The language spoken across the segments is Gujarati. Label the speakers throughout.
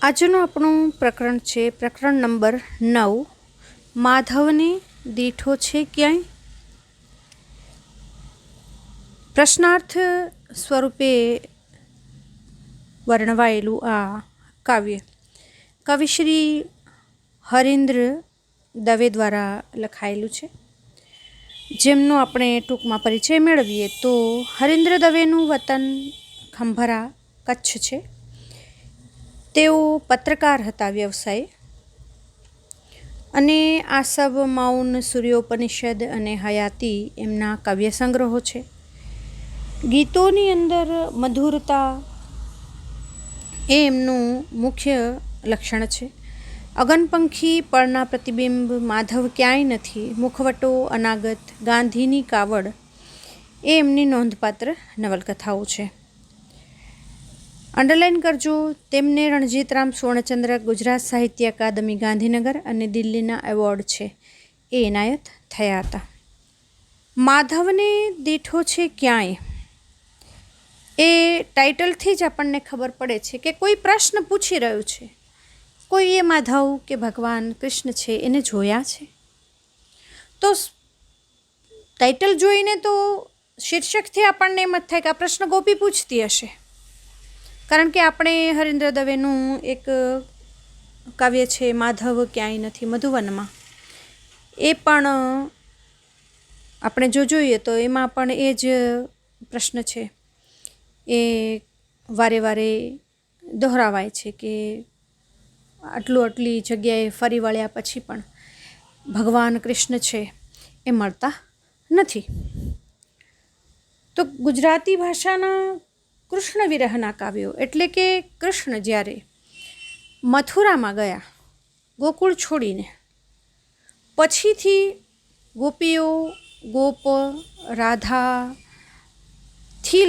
Speaker 1: આજનું આપણું પ્રકરણ છે પ્રકરણ નંબર 9, માધવને દીઠો છે ક્યાંય. પ્રશ્નાર્થ સ્વરૂપે વર્ણવાયેલું આ કાવ્ય કવિશ્રી હરીન્દ્ર દવે દ્વારા લખાયેલું છે, જેમનો આપણે ટૂંકમાં પરિચય મેળવીએ તો હરીન્દ્ર દવેનું વતન ખંભારા, કચ્છ છે. તેઓ પત્રકાર હતા વ્યવસાય, અને આસવ, મૌન, સૂર્યોપનિષદ અને હયાતી એમના કાવ્ય સંગ્રહો છે. ગીતોની અંદર મધુરતા એ એમનું મુખ્ય લક્ષણ છે. અગનપંખી, પળના પ્રતિબિંબ, માધવ ક્યાંય નથી, મુખવટો, અનાગત, ગાંધીની કાવડ એ એમની નોંધપાત્ર નવલકથાઓ છે. અંડરલાઇન કરજો. તેમને રણજીતરામ સુવર્ણચંદ્રક, ગુજરાત સાહિત્ય અકાદમી ગાંધીનગર અને દિલ્હીના એવોર્ડ છે એ એનાયત થયા હતા. માધવને દીઠો છે ક્યાંય એ ટાઇટલથી જ આપણને ખબર પડે છે કે કોઈ પ્રશ્ન પૂછી રહ્યું છે. કોઈ એ માધવ કે ભગવાન કૃષ્ણ છે એને જોયા છે? તો ટાઇટલ જોઈને તો શીર્ષકથી આપણને એમ જ થાય કે આ પ્રશ્ન ગોપી પૂછતી હશે, કારણ કે આપણે હરીન્દ્ર દવેનું એક કાવ્ય છે માધવ ક્યાંય નથી મધુવનમાં, એ પણ આપણે જો જોઈએ તો એમાં પણ એ જ પ્રશ્ન છે એ વારે વારે દોહરાવાય છે કે આટલી જગ્યાએ ફરી વળ્યા પછી પણ ભગવાન કૃષ્ણ છે એ મળતા નથી. તો ગુજરાતી ભાષાના કૃષ્ણ વિરહના કાવ્યો એટલે કે કૃષ્ણ જ્યારે મથુરામાં ગયા ગોકુળ છોડીને, પછીથી ગોપીઓ, ગોપ, રાધાથી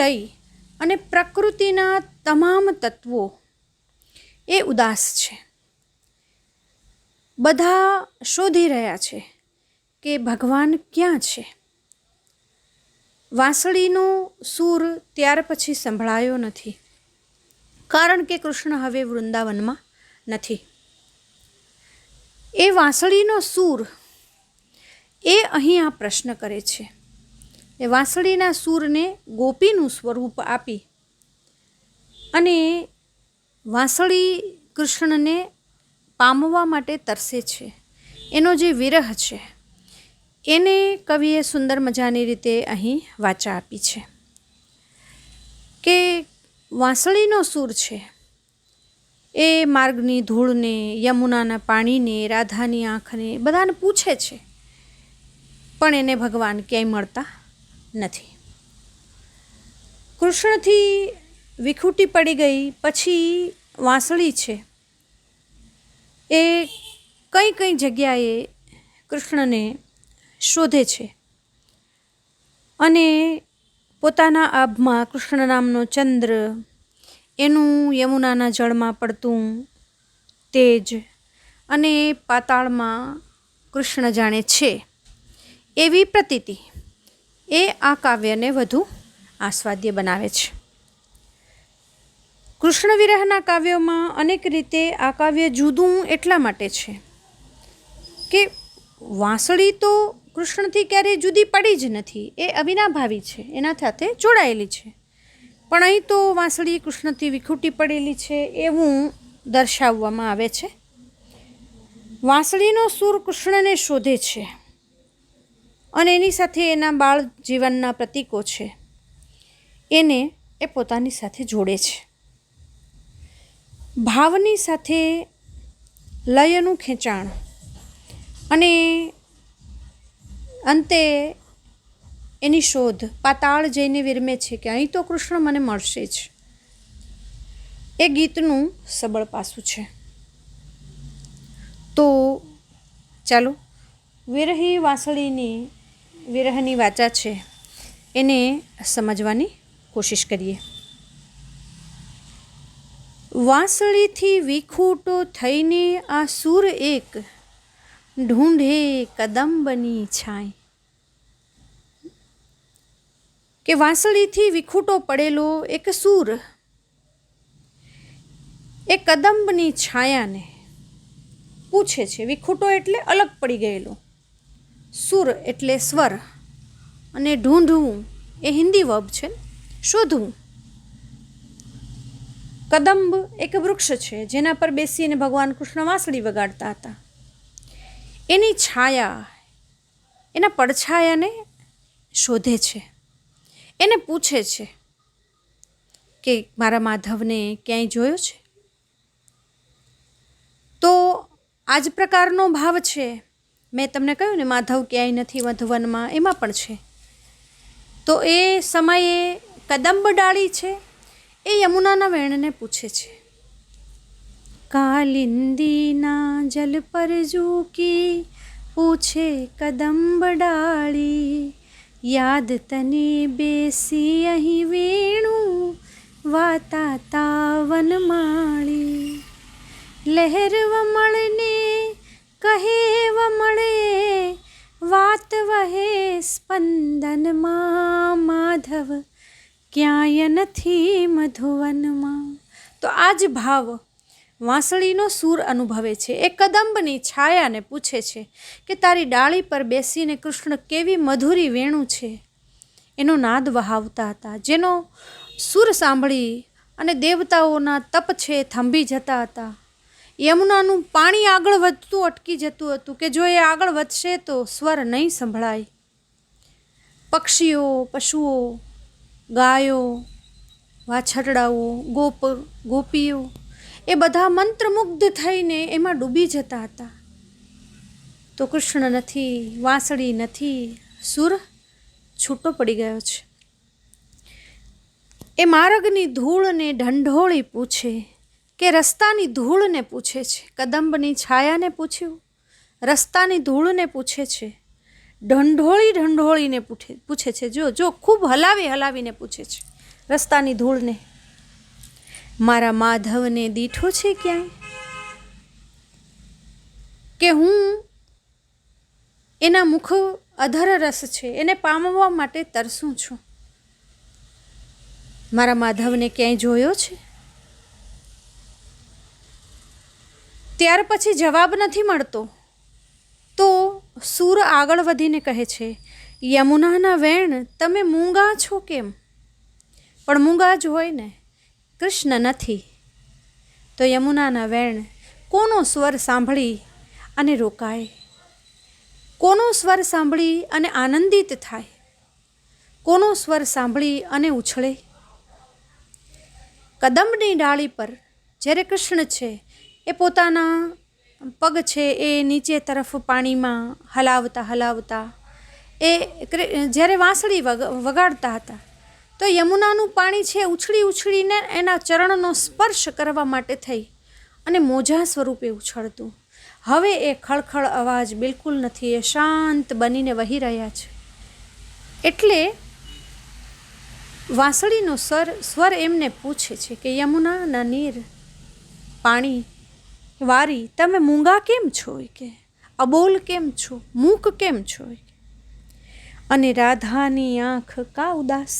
Speaker 1: લઈ અને પ્રકૃતિના તમામ તત્વો એ ઉદાસ છે. બધા શોધી રહ્યા છે કે ભગવાન ક્યાં છે. વાંસળીનો સૂર ત્યાર પછી સંભળાયો નથી, કારણ કે કૃષ્ણ હવે વૃંદાવનમાં નથી. એ વાંસળીનો સૂર એ અહીં આ પ્રશ્ન કરે છે. એ વાંસળીના સૂરને ગોપીનું સ્વરૂપ આપી અને વાંસળી કૃષ્ણને પામવા માટે તરસે છે. એનો જે વિરહ છે એને કવિએ સુંદર મજાની રીતે અહીં વાચા આપી છે કે વાંસળીનો સૂર છે એ માર્ગની ધૂળને, યમુનાના પાણીને, રાધાની આંખને બધાને પૂછે છે, પણ એને ભગવાન ક્યાંય મળતા નથી. કૃષ્ણથી વિખૂટી પડી ગઈ પછી વાંસળી છે એ કઈ કઈ જગ્યાએ કૃષ્ણને શોધે છે અને પોતાના આભમાં કૃષ્ણ નામનો ચંદ્ર, એનું યમુનાના જળમાં પડતું તેજ અને પાતાળમાં કૃષ્ણ જાણે છે એવી પ્રતીતિ એ આ કાવ્યને વધુ આસ્વાદ્ય બનાવે છે. કૃષ્ણ વિરહના કાવ્યોમાં અનેક રીતે આ કાવ્ય જુદું એટલા માટે છે કે વાંસળી તો કૃષ્ણથી ક્યારેય જુદી પડી જ નથી, એ અવિનાભાવી છે, એના સાથે જોડાયેલી છે. પણ અહીં તો વાંસળી કૃષ્ણથી વિખૂટી પડેલી છે એવું દર્શાવવામાં આવે છે. વાંસળીનો સૂર કૃષ્ણને શોધે છે અને એની સાથે એના બાળ જીવનના પ્રતીકો છે એને એ પોતાની સાથે જોડે છે. ભાવની સાથે લયનું ખેંચાણ અને અંતે એની શોધ પાતાળ જઈને વિરમે છે કે અહીં તો કૃષ્ણ મને મળશે જ. એ ગીતનું સબળ પાસું છે. તો ચાલો વિરહી વાંસળીની વિરહની વાચા છે એને સમજવાની કોશિશ કરીએ. વાંસળીથી વિખૂટો થઈને આ સૂર એક ઢૂંઢે કદંબની છાંય. કે વાંસળીથી વિખૂટો પડેલો એક સૂર એ કદંબની છાયાને પૂછે છે. વિખૂટો એટલે અલગ પડી ગયેલો, સુર એટલે સ્વર, અને ઢૂંઢવું એ હિન્દી વર્બ છે, શોધવું. કદંબ એક વૃક્ષ છે જેના પર બેસીને ભગવાન કૃષ્ણ વાંસળી વગાડતા હતા. એની છાયા, એના પડછાયાને શોધે છે, એને પૂછે છે કે મારા માધવને ક્યાંય જોયો છે? તો આ જ પ્રકારનો ભાવ છે. મેં તમને કહ્યું ને, માધવ ક્યાંય નથી મધુવનમાં, એમાં પણ છે. તો એ સમયે કદંબ ડાળી છે એ યમુનાના વેણને પૂછે છે. કાલિંદીના જલ પર ઝૂકી પૂછે કદંબ ડાળી, યાદ તને બેસી અહીં વેણું વાતા તાવન માળી. લહેર વમળને કહે વમળે વાત વહે સ્પંદનમાં, માધવ ક્યાંય નથી મધુવનમાં. તો આ જ ભાવ વાંસળીનો સૂર અનુભવે છે. એ કદંબની છાયાને પૂછે છે કે તારી ડાળી પર બેસીને કૃષ્ણ કેવી મધુરી વેણું છે એનો નાદ વહાવતા હતા, જેનો સૂર સાંભળી અને દેવતાઓના તપ છે થંભી જતા હતા. યમુનાનું પાણી આગળ વધતું અટકી જતું હતું કે જો એ આગળ વધશે તો સ્વર નહીં સંભળાય. પક્ષીઓ, પશુઓ, ગાયો, વાછરડાઓ, ગોપીઓ એ બધા મંત્રમુગ્ધ થઈને એમાં ડૂબી જતા હતા. તો કૃષ્ણ નથી, વાંસળી નથી, સૂર છૂટો પડી ગયો છે. એ માર્ગની ધૂળને ઢંઢોળી પૂછે કે રસ્તાની ધૂળને પૂછે છે. કદંબની છાયાને પૂછ્યું, રસ્તાની ધૂળને પૂછે છે, ઢંઢોળીને પૂછે છે. જો ખૂબ હલાવીને પૂછે છે રસ્તાની ધૂળને, મારા માધવને દીઠો છે ક્યાંય? કે હું એના મુખ અધર રસ છે એને પામવા માટે તરસું છું. મારા માધવને ક્યાંય જોયો છે? ત્યાર પછી જવાબ નથી મળતો. તો સૂર આગળ વધીને કહે છે, યમુનાના વેણ તમે મૂંગા છો કેમ? પણ મૂંગા જ હોય ને, કૃષ્ણ નથી. તો યમુનાના વેણ કોનો સ્વર સાંભળી અને રોકાય? કોનો સ્વર સાંભળી અને આનંદિત થાય? કોનો સ્વર સાંભળી અને ઉછળે? કદંબની ડાળી પર જ્યારે કૃષ્ણ છે એ પોતાના પગ છે એ નીચે તરફ પાણીમાં હલાવતા એ જ્યારે વાંસળી વગાડતા હતા તો યમુનાનું પાણી છે ઉછળીને એના ચરણનો સ્પર્શ કરવા માટે થઈ અને મોજા સ્વરૂપે ઉછળતું. હવે એ ખળખળ અવાજ બિલકુલ નથી, એ શાંત બનીને વહી રહ્યા છે. એટલે વાંસળીનો સ્વર એમને પૂછે છે કે યમુનાના નીર, પાણી વારી તમે મૂંગા કેમ છો? કે અબોલ કેમ છો? મૂક કેમ છો? અને રાધાની આંખ કા ઉદાસ?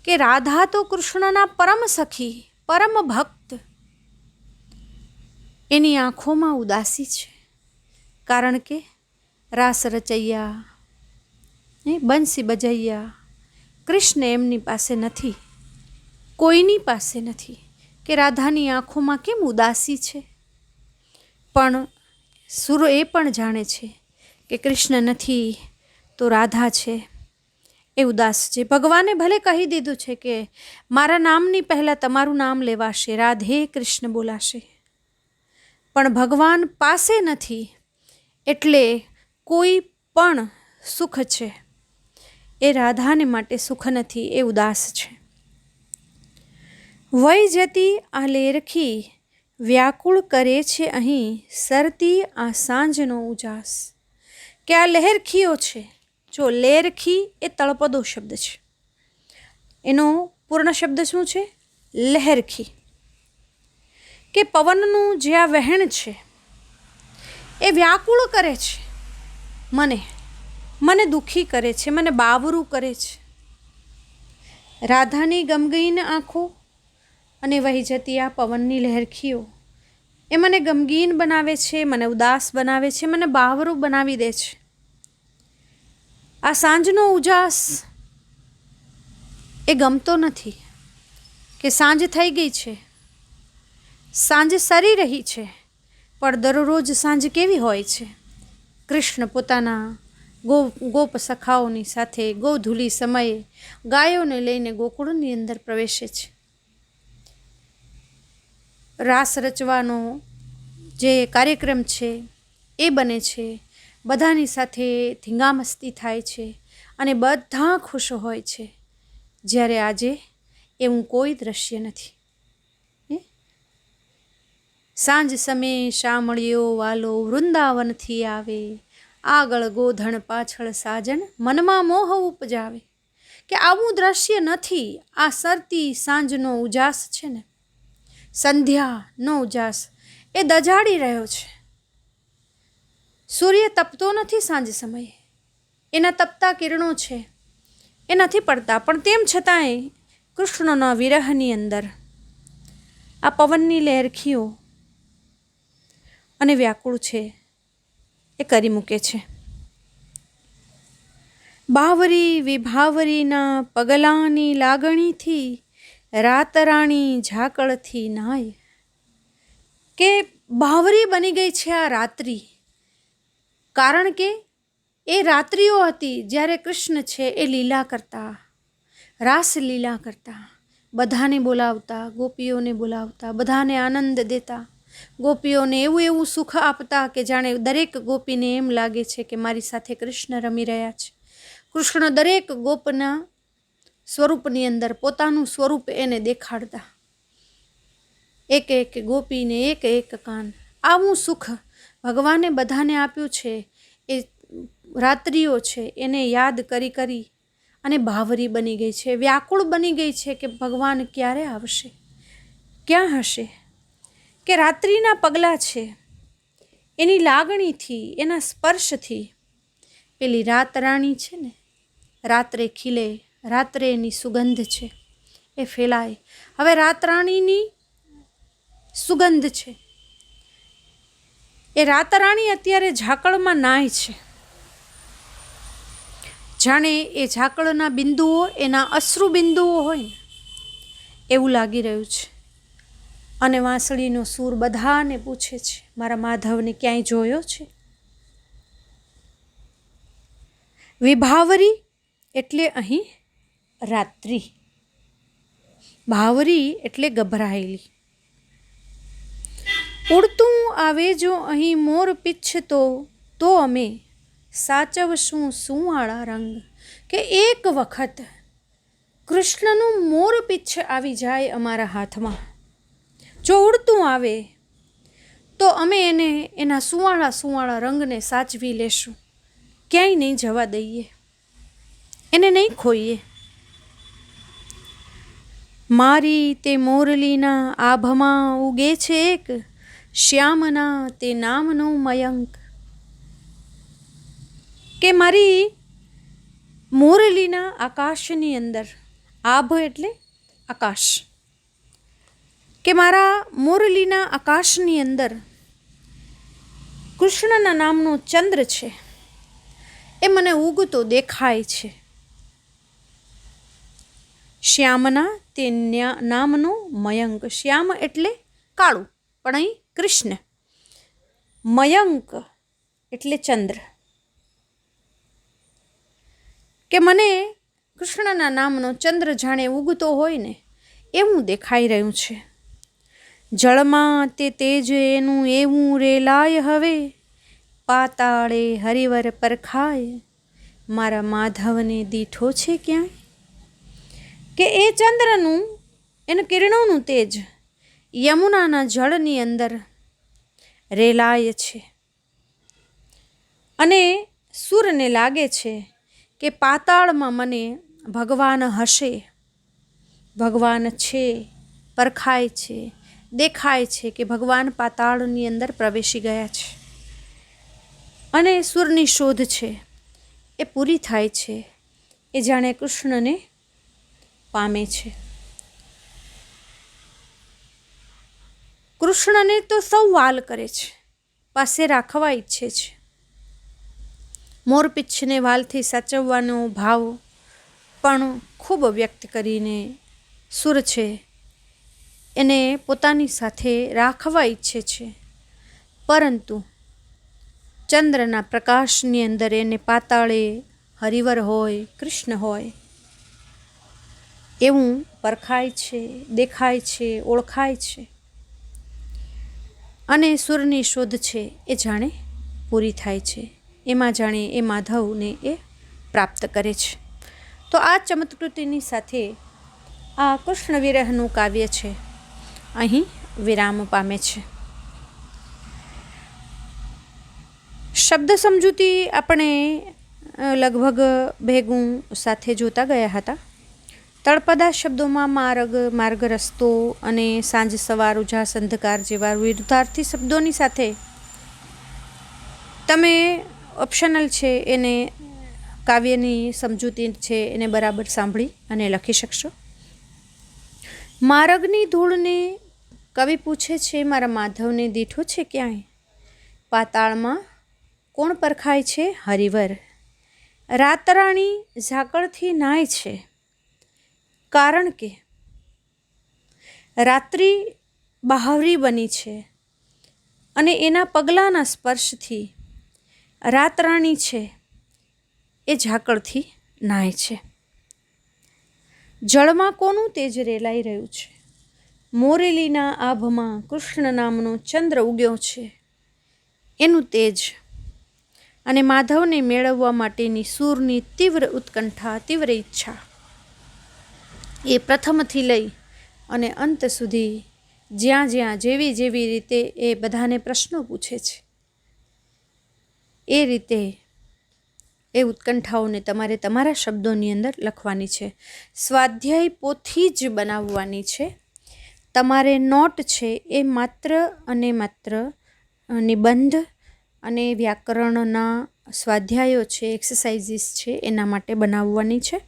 Speaker 1: કે રાધા તો કૃષ્ણના પરમ સખી, પરમ ભક્ત, એની આંખોમાં ઉદાસી છે. કારણ કે રાસ રચૈયા, બંસી બજૈયા કૃષ્ણ એમની પાસે નથી, કોઈની પાસે નથી. કે રાધાની આંખોમાં કેમ ઉદાસી છે? પણ સૂર એ પણ જાણે છે કે કૃષ્ણ નથી તો રાધા છે એ ઉદાસ છે. ભગવાને ભલે કહી દીધું છે કે મારા નામની પહેલાં તમારું નામ લેવાશે, રાધે કૃષ્ણ બોલાશે, પણ ભગવાન પાસે નથી એટલે કોઈ પણ સુખ છે એ રાધાને માટે સુખ નથી, એ ઉદાસ છે. વહી જતી આ લેરખી વ્યાકુળ કરે છે અહીં સરતી આ સાંજનો ઉજાસ. કે આ લહેરખીઓ છે, જો લેરખી એ તળપદો શબ્દ છે, એનો પૂર્ણ શબ્દ શું છે? લહેરખી. કે પવનનું જે આ વહેણ છે એ વ્યાકુળ કરે છે મને દુઃખી કરે છે, મને બાવરું કરે છે. રાધાની ગમગીન આંખો અને વહી જતી આ પવનની લહેરખીઓ એ મને ગમગીન બનાવે છે, મને ઉદાસ બનાવે છે, મને બાવરું બનાવી દે છે. આ સાંજનો ઉજાસ એ ગમતો નથી કે સાંજ થઈ ગઈ છે, સાંજ સરી રહી છે. પણ દરરોજ સાંજ કેવી હોય છે? કૃષ્ણ પોતાના ગોપ સખાઓની સાથે ગોધૂલી સમયે ગાયોને લઈને ગોકુળની અંદર પ્રવેશે છે. રાસ રચવાનો જે કાર્યક્રમ છે એ બને છે, બધાની સાથે ધીંગામસ્તી થાય છે અને બધા ખુશ હોય છે. જ્યારે આજે એવું કોઈ દ્રશ્ય નથી. સાંજ સમયે શામળિયો વાલો વૃંદાવનથી આવે, આગળ ગોધણ પાછળ સાજન મનમાં મોહ ઉપજાવે. કે આવું દ્રશ્ય નથી. આ સરતી સાંજનો ઉજાસ છે ને, સંધ્યાનો ઉજાસ એ દજાડી રહ્યો છે. સૂર્ય તપતો નથી સાંજ સમયે, એના તપતા કિરણો છે એ નથી પડતા, પણ તેમ છતાંય કૃષ્ણના વિરહની અંદર આ પવનની લહેરખીઓ અને વ્યાકુળ છે એ કરી મૂકે છે. બાવરી વિભાવરીના પગલાની લાગણીથી રાતરાણી ઝાકળથી નાય. કે બાવરી બની ગઈ છે આ રાત્રિ, કારણ કે એ રાત્રિઓ હતી જ્યારે કૃષ્ણ છે એ લીલા કરતા, રાસ લીલા કરતા, બધાને બોલાવતા, ગોપીઓને બોલાવતા, બધાને આનંદ દેતા, ગોપીઓને એવું સુખ આપતા કે જાણે દરેક ગોપીને એમ લાગે છે કે મારી સાથે કૃષ્ણ રમી રહ્યા છે. કૃષ્ણ દરેક ગોપના સ્વરૂપની અંદર પોતાનું સ્વરૂપ એને દેખાડતા, એક એક ગોપીને એક એક કાન. આવું સુખ ભગવાને બધાને આપ્યું છે. એ રાત્રિઓ છે એને યાદ કરી કરી અને બાવરી બની ગઈ છે, વ્યાકુળ બની ગઈ છે કે ભગવાન ક્યારે આવશે, ક્યાં હશે. કે રાત્રિના પગલાં છે એની લાગણીથી, એના સ્પર્શથી પેલી રાત રાણી છે ને, રાત્રે ખીલે, રાત્રે એની સુગંધ છે એ ફેલાય. હવે રાત રાણીની સુગંધ છે એ રાત રાણી અત્યારે ઝાકળમાં નાય છે. જાણે એ ઝાકળના બિંદુઓ એના અશ્રુ બિંદુઓ હોય ને એવું લાગી રહ્યું છે. અને વાંસળીનો સૂર બધાને પૂછે છે, મારા માધવને ક્યાંય જોયો છે? વિભાવરી એટલે અહીં રાત્રિ, ભાવરી એટલે ગભરાયેલી. ઉડતું આવે જો અહીં મોર પીછતો, તો અમે સાચવશું સુંવાળા રંગ. કે એક વખત કૃષ્ણનું મોર પીછ આવી જાય અમારા હાથમાં, જો ઉડતું આવે તો અમે એને એના સુંવાળા સુંવાળા રંગને સાચવી લેશું, ક્યાંય નહીં જવા દઈએ, એને નહીં ખોઈએ. મારી તે મોરલીના આભમાં ઉગે છે એક, શ્યામના તે નામનો મયંક. કે મારી મોરલીના આકાશની અંદર, આભ એટલે આકાશ, કે મારા મોરલીના આકાશની અંદર કૃષ્ણના નામનો ચંદ્ર છે એ મને ઉગતો દેખાય છે. શ્યામના તે નામનો મયંક, શ્યામ એટલે કાળું, પણ અહીં કૃષ્ણ, મયંક એટલે ચંદ્ર. કે મને કૃષ્ણના નામનો ચંદ્ર જાણે ઉગતો હોય ને એવું દેખાઈ રહ્યું છે. જળમાં તે તેજ એનું એવું રેલાય હવે, પાતાળે હરિવર પરખાય, મારા માધવને દીઠો છે ક્યાંય. કે એ ચંદ્રનું, એના કિરણોનું તેજ યમુનાના જળની અંદર રેલાય છે અને સૂરને લાગે છે કે પાતાળમાં મને ભગવાન હશે, ભગવાન છે, પરખાય છે, દેખાય છે કે ભગવાન પાતાળની અંદર પ્રવેશી ગયા છે. અને સૂરની શોધ છે એ પૂરી થાય છે, એ જાણે કૃષ્ણને પામે છે. કૃષ્ણને તો સૌ વાલ કરે છે, પાસે રાખવા ઈચ્છે છે. મોરપીંછને વાલથી સાચવવાનો ભાવ પણ ખૂબ વ્યક્ત કરીને સુર છે એને પોતાની સાથે રાખવા ઈચ્છે છે, પરંતુ ચંદ્રના પ્રકાશની અંદર એને પાતાળે હરિવર હોય, કૃષ્ણ હોય એવું પરખાય છે, દેખાય છે, ઓળખાય છે. અને સુરની શોધ છે એ જાણે પૂરી થાય છે, એમાં જાણે એ માધવને એ પ્રાપ્ત કરે છે. તો આ ચમત્કૃતિની સાથે આ કૃષ્ણ વિરહનું કાવ્ય છે અહીં વિરામ પામે છે. શબ્દ સમજૂતી આપણે લગભગ ભેગું સાથે જોતા ગયા હતા. તળપદા શબ્દોમાં માર્ગ, માર્ગ રસ્તો અને સાંજ સવાર, ઉજાસ અંધકાર જેવા વિરુદ્ધાર્થી શબ્દોની સાથે તમે ઓપ્શનલ છે એને કાવ્યની સમજૂતી છે એને બરાબર સાંભળી અને લખી શકશો. માર્ગની ધૂળને કવિ પૂછે છે, મારા માધવને દીઠો છે ક્યાંય? પાતાળમાં કોણ પરખાય છે? હરિવર. રાતરાણી ઝાકળથી નાય છે, કારણ કે રાત્રિ બહાવરી બની છે અને એના પગલાંના સ્પર્શથી રાતરાણી છે એ ઝાકળથી નાય છે. જળમાં કોનું તેજ રેલાઈ રહ્યું છે? મોરેલીના આભમાં કૃષ્ણ નામનો ચંદ્ર ઉગ્યો છે, એનું તેજ. અને માધવને મેળવવા માટેની સૂરની તીવ્ર ઉત્કંઠા, તીવ્ર ઈચ્છા એ પ્રથમથી લઈ અને અંત સુધી જ્યાં જ્યાં જેવી જેવી રીતે એ બધાને પ્રશ્નો પૂછે છે એ રીતે એ ઉત્કંઠાઓને તમારે તમારા શબ્દોની અંદર લખવાની છે. સ્વાધ્યાય પોથી જ બનાવવાની છે. તમારે નોટ છે એ માત્ર અને માત્ર નિબંધ અને વ્યાકરણના સ્વાધ્યાયો છે, એક્સરસાઇઝીસ છે એના માટે બનાવવાની છે.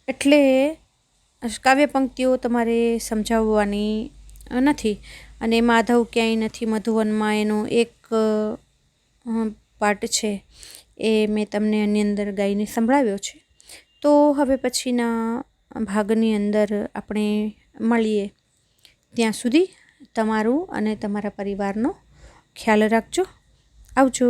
Speaker 1: એટલે કાવ્ય પંક્તિઓ તમારે સમજાવવાની નથી. અને માધવ ક્યાંય નથી મધુવનમાં એનો એક પાર્ટ છે એ મેં તમને એની અંદર ગાઈને સંભળાવ્યો છે. તો હવે પછીના ભાગની અંદર આપણે મળીએ. ત્યાં સુધી તમારું અને તમારા પરિવારનો ખ્યાલ રાખજો. આવજો.